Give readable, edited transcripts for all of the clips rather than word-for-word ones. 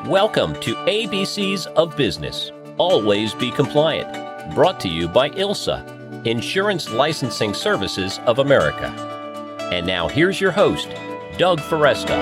Welcome to ABCs of Business. Always be compliant. Brought to you by ILSA, Insurance Licensing Services of America. And now here's your host, Doug Foresta.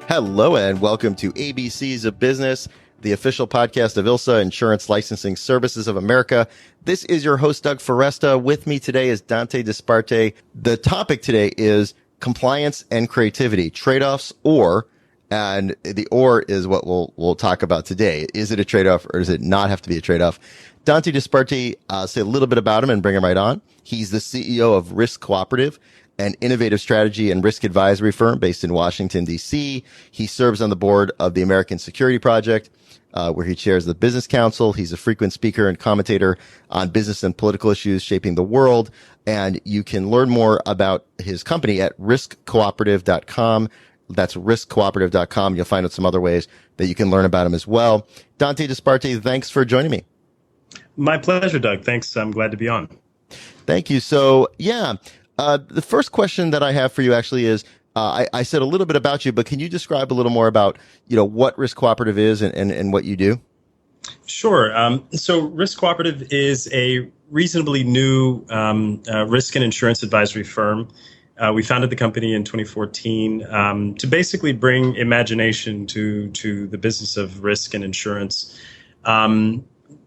Hello and welcome to ABCs of Business, the official podcast of ILSA, Insurance Licensing Services of America. This is your host, Doug Foresta. With me today is Dante Disparte. The topic today is compliance and creativity, trade-offs and the or is what we'll talk about today. Is it a trade-off or does it not have to be a trade-off? Dante Disparte, say a little bit about him and bring him right on. He's the CEO of Risk Cooperative, an innovative strategy and risk advisory firm based in Washington, D.C. He serves on the board of the American Security Project, where he chairs the Business Council. He's a frequent speaker and commentator on business and political issues shaping the world. And you can learn more about his company at riskcooperative.com. That's riskcooperative.com. You'll find out some other ways that you can learn about him as well. Dante Disparte, thanks for joining me. My pleasure, Doug. Thanks. I'm glad to be on. Thank you. So, the first question that I have for you actually is, I said a little bit about you, but can you describe a little more about, what Risk Cooperative is and what you do? Sure. So Risk Cooperative is a reasonably new risk and insurance advisory firm. We founded the company in 2014 to basically bring imagination to the business of risk and insurance.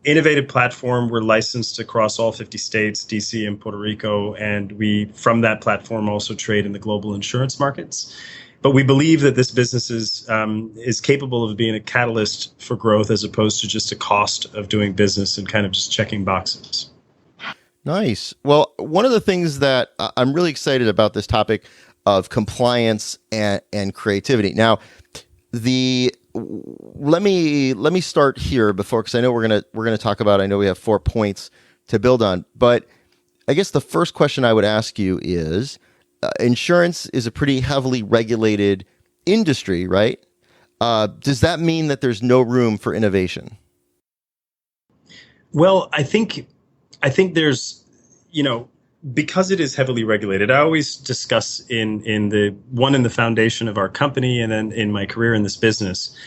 Innovative platform. We're licensed across all 50 states, DC and Puerto Rico, and we, from that platform, also trade in the global insurance markets. But we believe that this business is capable of being a catalyst for growth as opposed to just a cost of doing business and kind of just checking boxes. Nice. Well, one of the things that I'm really excited about this topic of compliance and creativity. Now, let me start here because I know we're gonna talk about. I know we have 4 points to build on, but I guess the first question I would ask you is, insurance is a pretty heavily regulated industry, right? Does that mean that there's no room for innovation? Well, I think there's, because it is heavily regulated. I always discuss in the foundation of our company and then in my career in this business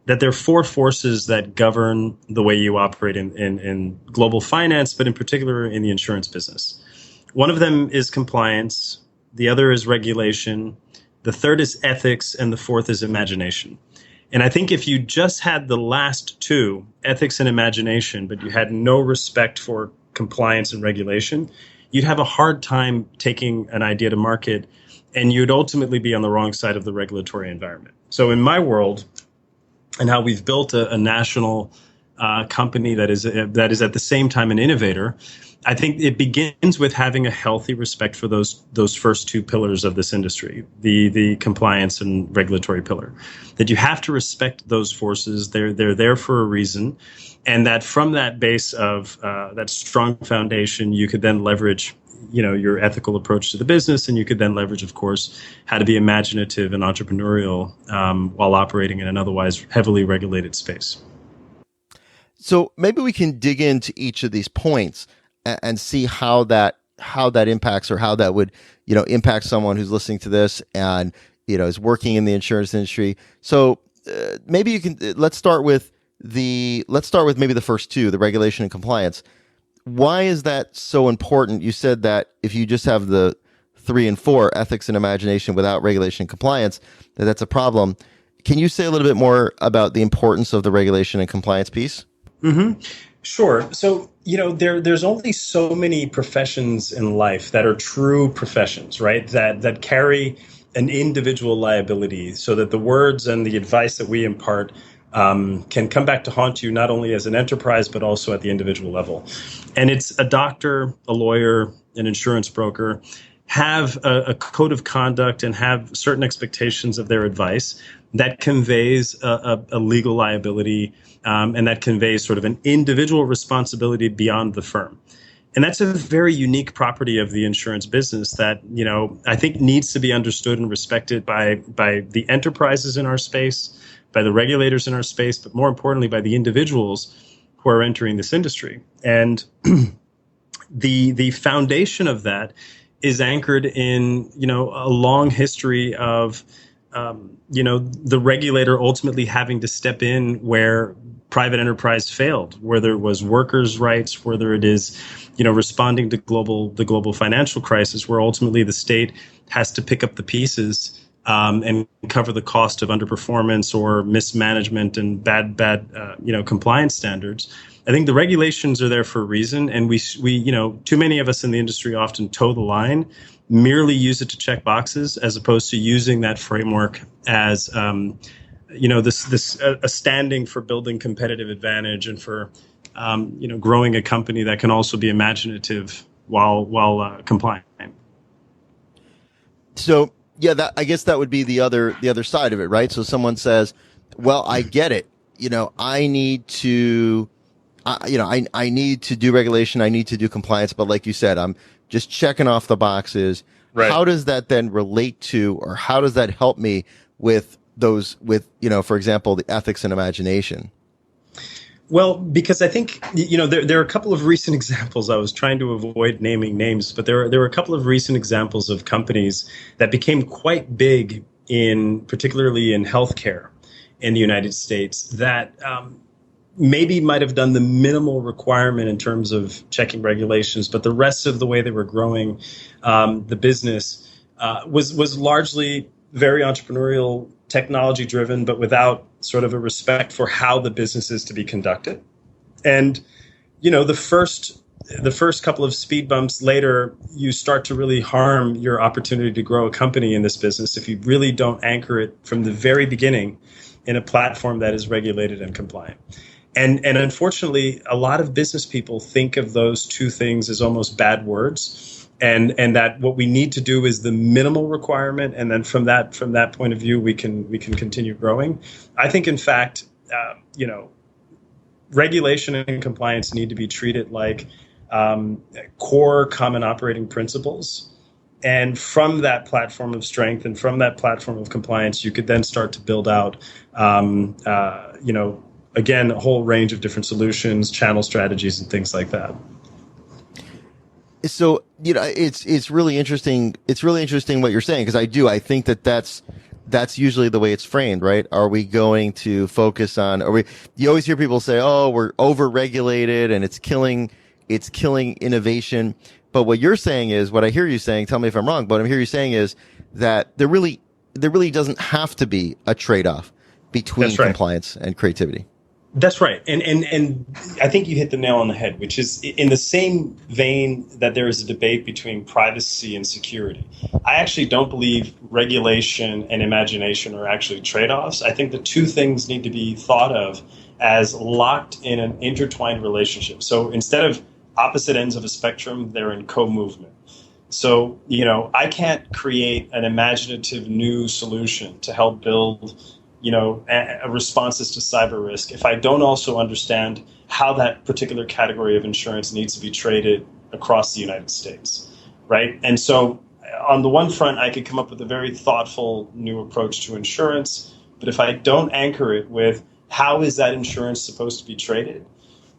that there are 4 forces that govern the way you operate in global finance, but in particular in the insurance business. One of them is compliance. The other is regulation. The third is ethics. And the fourth is imagination. And I think if you just had the last two, ethics and imagination, but you had no respect for compliance and regulation, you'd have a hard time taking an idea to market, and you'd ultimately be on the wrong side of the regulatory environment. So in my world, and how we've built a national company that is at the same time an innovator, I think it begins with having a healthy respect for those first two pillars of this industry, the compliance and regulatory pillar. That you have to respect those forces. They're there for a reason, and that from that base of that strong foundation, you could then leverage, your ethical approach to the business, and you could then leverage, of course, how to be imaginative and entrepreneurial while operating in an otherwise heavily regulated space. So maybe we can dig into each of these points and see how that impacts, or how that would, impact someone who's listening to this and, is working in the insurance industry. So maybe you can, let's start with maybe the first two, the regulation and compliance. Why is that so important? You said that if you just have the 3 and 4, ethics and imagination, without regulation and compliance, that's a problem. Can you say a little bit more about the importance of the regulation and compliance piece? Mm-hmm. Sure. So, there's only so many professions in life that are true professions, right? That carry an individual liability, so that the words and the advice that we impart can come back to haunt you, not only as an enterprise, but also at the individual level. And it's a doctor, a lawyer, an insurance broker have a code of conduct and have certain expectations of their advice that conveys a legal liability, and that conveys sort of an individual responsibility beyond the firm. And that's a very unique property of the insurance business that, I think needs to be understood and respected by the enterprises in our space, by the regulators in our space, but more importantly, by the individuals who are entering this industry. And the foundation of that is anchored in, a long history of, the regulator ultimately having to step in where private enterprise failed, whether it was workers' rights, whether it is, responding to the global financial crisis, where ultimately the state has to pick up the pieces and cover the cost of underperformance or mismanagement and bad, compliance standards. I think the regulations are there for a reason, and we, too many of us in the industry often toe the line, merely use it to check boxes, as opposed to using that framework as, a standing for building competitive advantage and for, growing a company that can also be imaginative while compliant. So yeah, I guess that would be the other side of it, right? So someone says, "Well, I get it. I need to." I need to do regulation. I need to do compliance. But like you said, I'm just checking off the boxes. Right. How does that then relate to, or how does that help me with for example, the ethics and imagination? Well, because I think, there are a couple of recent examples. I was trying to avoid naming names, but there were a couple of recent examples of companies that became quite big particularly in healthcare in the United States that, maybe might have done the minimal requirement in terms of checking regulations, but the rest of the way they were growing the business was largely very entrepreneurial, technology driven, but without sort of a respect for how the business is to be conducted. And the first couple of speed bumps later, you start to really harm your opportunity to grow a company in this business if you really don't anchor it from the very beginning in a platform that is regulated and compliant. And unfortunately, a lot of business people think of those two things as almost bad words, and that what we need to do is the minimal requirement, and then from that point of view, we can continue growing. I think, in fact, regulation and compliance need to be treated like core common operating principles. And from that platform of strength and from that platform of compliance, you could then start to build out, again, a whole range of different solutions, channel strategies, and things like that. So, it's really interesting. It's really interesting what you're saying, because I think that's usually the way it's framed, right? Are we going to focus on, you always hear people say, "Oh, we're over-regulated and it's killing innovation." But what you're saying is, what I hear you saying, tell me if I'm wrong, but what I hear you saying is that there really doesn't have to be a trade-off between compliance and creativity. That's right. And I think you hit the nail on the head, which is in the same vein that there is a debate between privacy and security. I actually don't believe regulation and imagination are actually trade-offs. I think the two things need to be thought of as locked in an intertwined relationship. So instead of opposite ends of a spectrum, they're in co-movement. So, I can't create an imaginative new solution to help build responses to cyber risk if I don't also understand how that particular category of insurance needs to be traded across the United States, right? And so on the one front, I could come up with a very thoughtful new approach to insurance, but if I don't anchor it with how is that insurance supposed to be traded,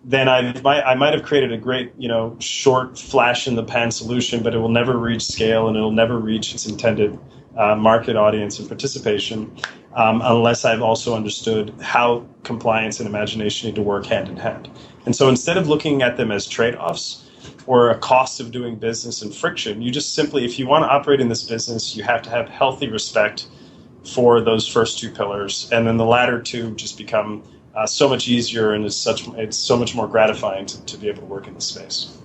then I might have created a great, short flash in the pan solution, but it will never reach scale and it will never reach its intended market audience and participation unless I've also understood how compliance and imagination need to work hand in hand. And so instead of looking at them as trade-offs or a cost of doing business and friction, you just simply, if you want to operate in this business, you have to have healthy respect for those first two pillars. And then the latter two just become so much easier, and it's so much more gratifying to be able to work in this space.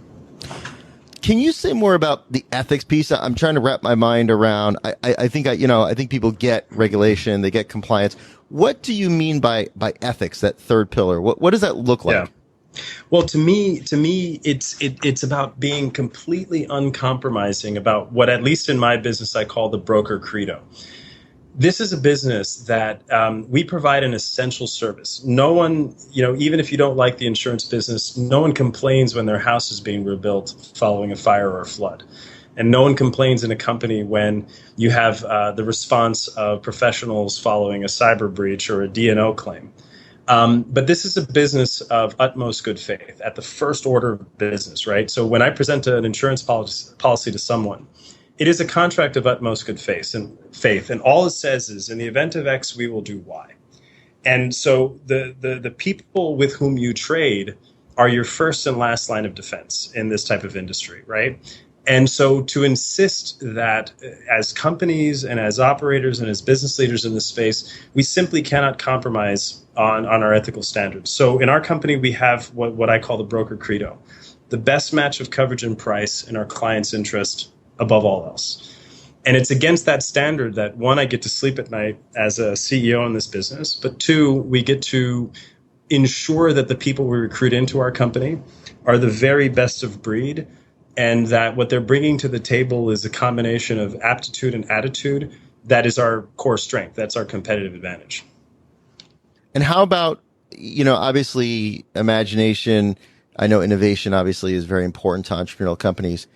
Can you say more about the ethics piece? I'm trying to wrap my mind around. I think people get regulation, they get compliance. What do you mean by ethics? That third pillar. What does that look like? Yeah. Well, to me, it's about being completely uncompromising about what, at least in my business, I call the broker credo. This is a business that we provide an essential service. No one, even if you don't like the insurance business, no one complains when their house is being rebuilt following a fire or a flood. And no one complains in a company when you have the response of professionals following a cyber breach or a D&O claim. But this is a business of utmost good faith at the first order of business, right? So when I present an insurance policy to someone, it is a contract of utmost good faith, and all it says is, in the event of X, we will do Y. And so the people with whom you trade are your first and last line of defense in this type of industry, right? And so to insist that as companies and as operators and as business leaders in this space, we simply cannot compromise on our ethical standards. So in our company, we have what I call the broker credo, the best match of coverage and price in our client's interest above all else. And it's against that standard that, one, I get to sleep at night as a CEO in this business, but two, we get to ensure that the people we recruit into our company are the very best of breed, and that what they're bringing to the table is a combination of aptitude and attitude that is our core strength. That's our competitive advantage. And how about, obviously imagination, I know innovation obviously is very important to entrepreneurial companies.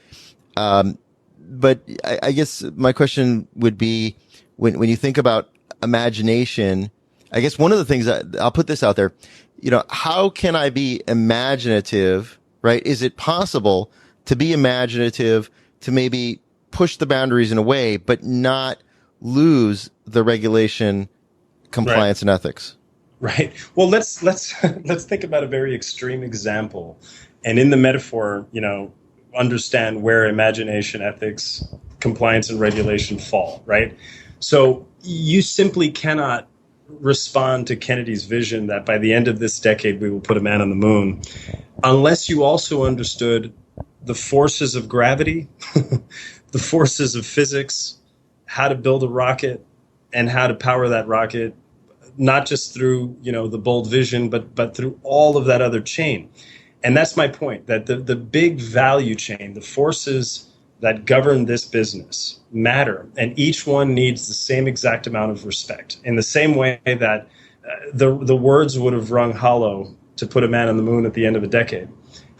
But I guess my question would be, when you think about imagination, I guess one of the things I'll put this out there, how can I be imaginative, right? Is it possible to be imaginative, to maybe push the boundaries in a way, but not lose the regulation, compliance, and ethics? Right. Well, let's think about a very extreme example, and in the metaphor, understand where imagination, ethics, compliance, and regulation fall, right? So you simply cannot respond to Kennedy's vision that by the end of this decade, we will put a man on the moon, unless you also understood the forces of gravity, the forces of physics, how to build a rocket, and how to power that rocket, not just through, the bold vision, but through all of that other chain. And that's my point, that the big value chain, the forces that govern this business matter, and each one needs the same exact amount of respect. In the same way that the words would have rung hollow to put a man on the moon at the end of a decade,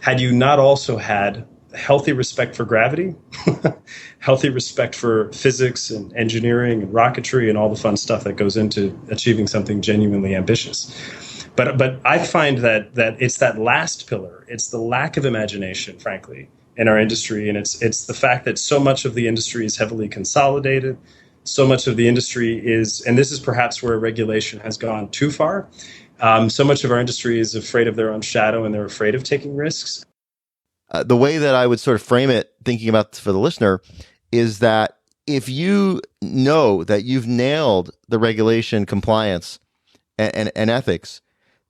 had you not also had healthy respect for gravity, healthy respect for physics and engineering and rocketry and all the fun stuff that goes into achieving something genuinely ambitious. But I find that it's that last pillar. It's the lack of imagination, frankly, in our industry, and it's the fact that so much of the industry is heavily consolidated. So much of the industry is, and this is perhaps where regulation has gone too far. So much of our industry is afraid of their own shadow, and they're afraid of taking risks. The way that I would sort of frame it, thinking about for the listener, is that if you know that you've nailed the regulation, compliance, and ethics,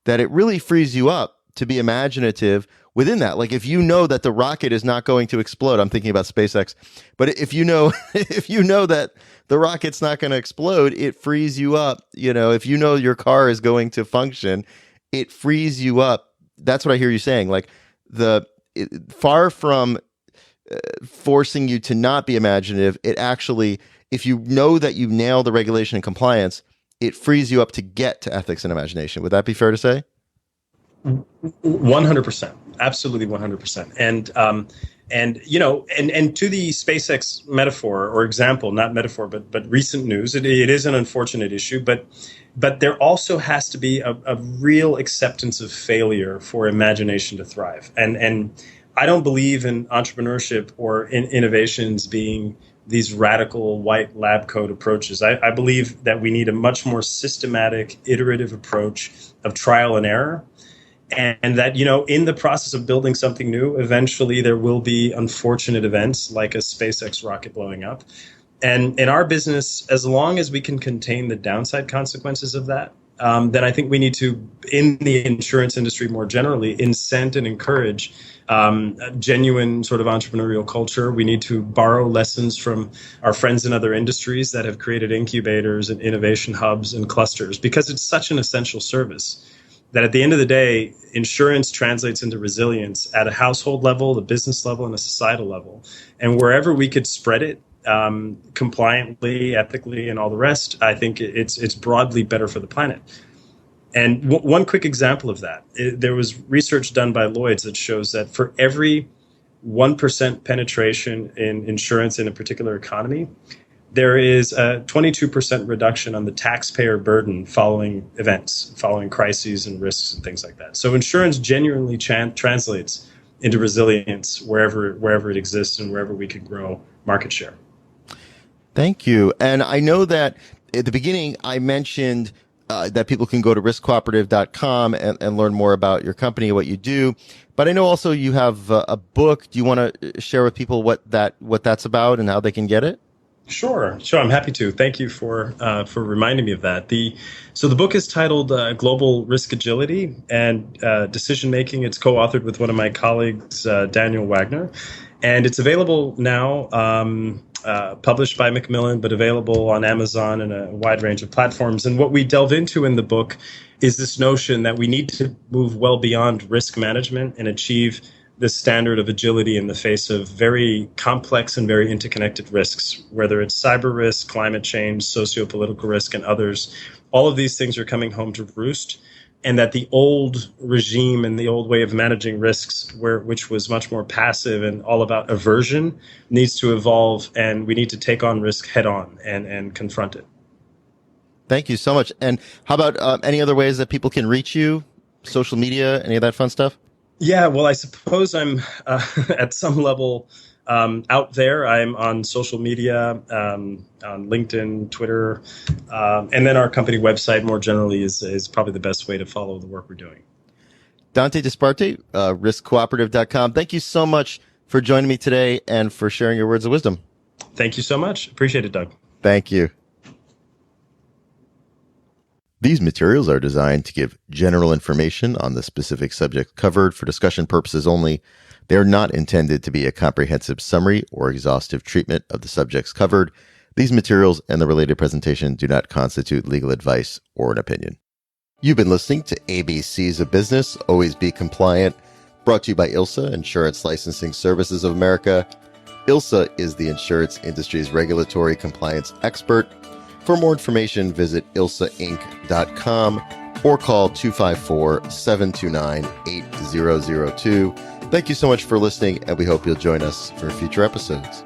that it really frees you up to be imaginative within that. Like if you know that the rocket is not going to explode, I'm thinking about SpaceX, but if you know that the rocket's not going to explode, it frees you up. If you know your car is going to function, it frees you up. That's what I hear you saying. Like far from forcing you to not be imaginative, it actually, if you know that you nail the regulation and compliance, it frees you up to get to ethics and imagination. Would that be fair to say? 100%, absolutely 100%. And to the SpaceX metaphor or example, not metaphor, but recent news, it is an unfortunate issue, but there also has to be a real acceptance of failure for imagination to thrive. And I don't believe in entrepreneurship or in innovations being these radical white lab coat approaches. I believe that we need a much more systematic, iterative approach of trial and error. And that, in the process of building something new, eventually there will be unfortunate events like a SpaceX rocket blowing up. And in our business, as long as we can contain the downside consequences of that, then I think we need to, in the insurance industry more generally, incent and encourage a genuine sort of entrepreneurial culture. We need to borrow lessons from our friends in other industries that have created incubators and innovation hubs and clusters, because it's such an essential service that at the end of the day, insurance translates into resilience at a household level, the business level, and a societal level. And wherever we could spread it compliantly, ethically, and all the rest, I think it's broadly better for the planet. And one quick example of that, there was research done by Lloyd's that shows that for every 1% penetration in insurance in a particular economy, there is a 22% reduction on the taxpayer burden following events, following crises and risks and things like that. So insurance genuinely translates into resilience wherever it exists and wherever we can grow market share. Thank you. And I know that at the beginning, I mentioned that people can go to riskcooperative.com and learn more about your company, what you do. But I know also you have a book. Do you want to share with people what that's about and how they can get it? Sure. I'm happy to. Thank you for reminding me of that. So the book is titled Global Risk Agility and Decision Making. It's co-authored with one of my colleagues, Daniel Wagner, and it's available now. Published by Macmillan, but available on Amazon and a wide range of platforms. And what we delve into in the book is this notion that we need to move well beyond risk management and achieve this standard of agility in the face of very complex and very interconnected risks, whether it's cyber risk, climate change, socio-political risk, and others. All of these things are coming home to roost. And that the old regime and the old way of managing risks, which was much more passive and all about aversion, needs to evolve, and we need to take on risk head on and confront it. Thank you so much. And how about any other ways that people can reach you? Social media, any of that fun stuff? Yeah, well, I suppose I'm at some level out there. I'm on social media, on LinkedIn, Twitter, and then our company website more generally is probably the best way to follow the work we're doing. Dante Disparte, riskcooperative.com. Thank you so much for joining me today and for sharing your words of wisdom. Thank you so much. Appreciate it, Doug. Thank you. These materials are designed to give general information on the specific subject covered for discussion purposes only. They are not intended to be a comprehensive summary or exhaustive treatment of the subjects covered. These materials and the related presentation do not constitute legal advice or an opinion. You've been listening to ABCs of Business, Always Be Compliant, brought to you by ILSA, Insurance Licensing Services of America. ILSA is the insurance industry's regulatory compliance expert. For more information, visit ilsainc.com or call 254-729-8002. Thank you so much for listening, and we hope you'll join us for future episodes.